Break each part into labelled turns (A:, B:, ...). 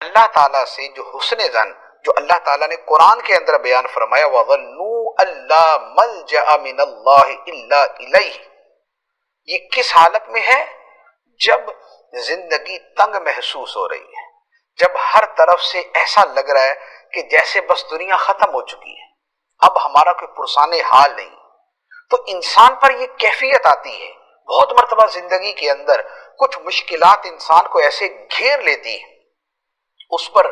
A: اللہ تعالیٰ سے جو حسن زن جو اللہ تعالیٰ نے قرآن کے اندر بیان فرمایا وَظَنُّوا أَلَّا مَلْجَأَ مِنَ اللَّهِ إِلَّا إِلَيْهِ، یہ کس حالت میں ہے؟ جب زندگی تنگ محسوس ہو رہی ہے، جب ہر طرف سے ایسا لگ رہا ہے کہ جیسے بس دنیا ختم ہو چکی ہے، اب ہمارا کوئی پرسان حال نہیں، تو انسان پر یہ کیفیت آتی ہے۔ بہت مرتبہ زندگی کے اندر کچھ مشکلات انسان کو ایسے گھیر لیتی ہیں، اس پر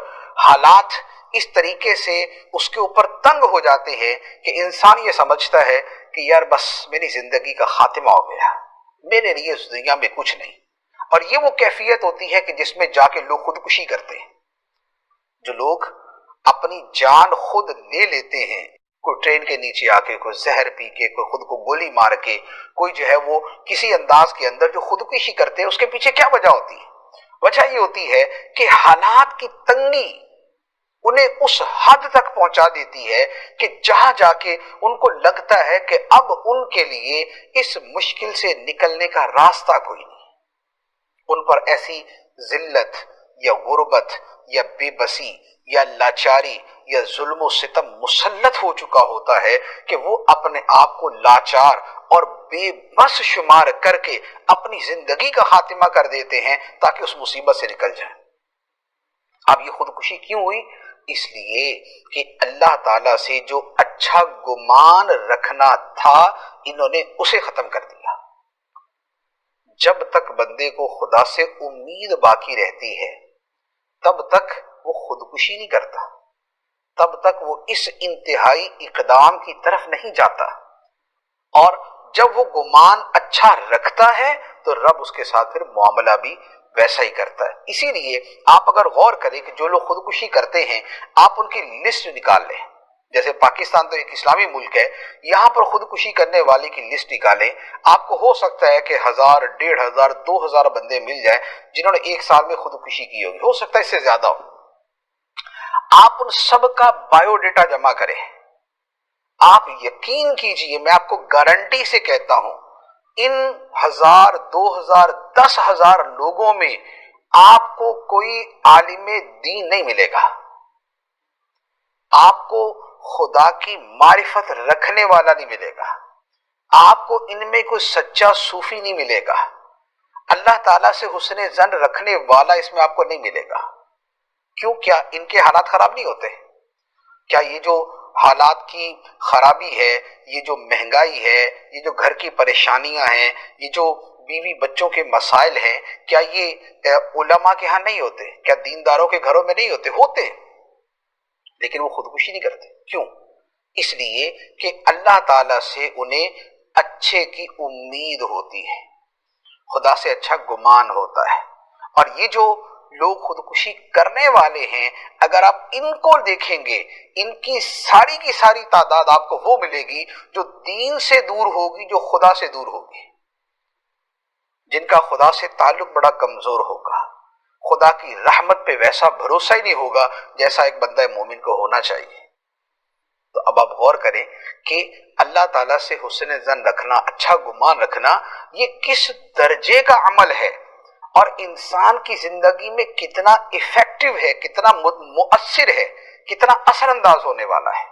A: حالات اس طریقے سے اس کے اوپر تنگ ہو جاتے ہیں کہ انسان یہ سمجھتا ہے کہ یار بس میری زندگی کا خاتمہ ہو گیا، میرے لیے اس دنیا میں کچھ نہیں۔ اور یہ وہ کیفیت ہوتی ہے کہ جس میں جا کے لوگ خودکشی کرتے ہیں۔ جو لوگ اپنی جان خود لے لیتے ہیں، کوئی ٹرین کے نیچے آ کے، کوئی زہر پی کے، کوئی خود کو گولی مار کے، کوئی جو ہے وہ کسی انداز کے اندر جو خودکشی کرتے ہیں، اس کے پیچھے کیا وجہ ہوتی ہے؟ وجہ یہ ہوتی ہے کہ حالات کی تنگی انہیں اس حد تک پہنچا دیتی ہے کہ جہاں جا کے ان کو لگتا ہے کہ اب ان کے لیے اس مشکل سے نکلنے کا راستہ کوئی نہیں۔ ان پر ایسی ذلت یا غربت یا بے بسی یا لاچاری یا ظلم و ستم مسلط ہو چکا ہوتا ہے کہ وہ اپنے آپ کو لاچار اور بے بس شمار کر کے اپنی زندگی کا خاتمہ کر دیتے ہیں تاکہ اس مصیبت سے نکل جائیں۔ اب یہ خودکشی کیوں ہوئی؟ اس لیے کہ اللہ تعالیٰ سے جو اچھا گمان رکھنا تھا انہوں نے اسے ختم کر دیا۔ جب تک بندے کو خدا سے امید باقی رہتی ہے تب تک وہ خودکشی نہیں کرتا، تب تک وہ اس انتہائی اقدام کی طرف نہیں جاتا، اور جب وہ گمان اچھا رکھتا ہے تو رب اس کے ساتھ پھر معاملہ بھی ویسا ہی کرتا ہے۔ اسی لیے آپ اگر غور کریں کہ جو لوگ خودکشی کرتے ہیں آپ ان کی لسٹ نکال لیں، جیسے پاکستان تو ایک اسلامی ملک ہے، یہاں پر خودکشی کرنے والے کی لسٹ نکالیں، آپ کو ہو سکتا ہے کہ 1000 1500 2000 بندے مل جائیں جنہوں نے ایک سال میں خودکشی کی ہوگی، ہو سکتا ہے اس سے زیادہ ہو۔ آپ ان سب کا بایو ڈیٹا جمع کریں، آپ یقین کیجئے، میں آپ کو گارنٹی سے کہتا ہوں ان 1000 2000 10,000 لوگوں میں آپ کو کوئی عالم دین نہیں ملے گا، آپ کو خدا کی معرفت رکھنے والا نہیں ملے گا، آپ کو ان میں کوئی سچا صوفی نہیں ملے گا، اللہ تعالیٰ سے حسن ظن رکھنے والا اس میں آپ کو نہیں ملے گا۔ کیوں؟ کیا ان کے حالات خراب نہیں ہوتے؟ کیا یہ جو حالات کی خرابی ہے، یہ جو مہنگائی ہے، یہ جو گھر کی پریشانیاں ہیں، یہ جو بیوی بچوں کے مسائل ہیں، کیا یہ علماء کے ہاں نہیں ہوتے؟ کیا دینداروں کے گھروں میں نہیں ہوتے؟ ہوتے، لیکن وہ خودکشی نہیں کرتے۔ کیوں؟ اس لیے کہ اللہ تعالیٰ سے انہیں اچھے کی امید ہوتی ہے، خدا سے اچھا گمان ہوتا ہے۔ اور یہ جو لوگ خودکشی کرنے والے ہیں، اگر آپ ان کو دیکھیں گے، ان کی ساری تعداد آپ کو وہ ملے گی جو دین سے دور ہوگی، جو خدا سے دور ہوگی، جن کا خدا سے تعلق بڑا کمزور ہوگا، خدا کی رحمت پہ ویسا بھروسہ ہی نہیں ہوگا جیسا ایک بندہ مومن کو ہونا چاہیے۔ تو اب آپ غور کریں کہ اللہ تعالیٰ سے حسن ظن رکھنا، اچھا گمان رکھنا، یہ کس درجے کا عمل ہے اور انسان کی زندگی میں کتنا افیکٹو ہے، کتنا مؤثر ہے، کتنا اثر انداز ہونے والا ہے۔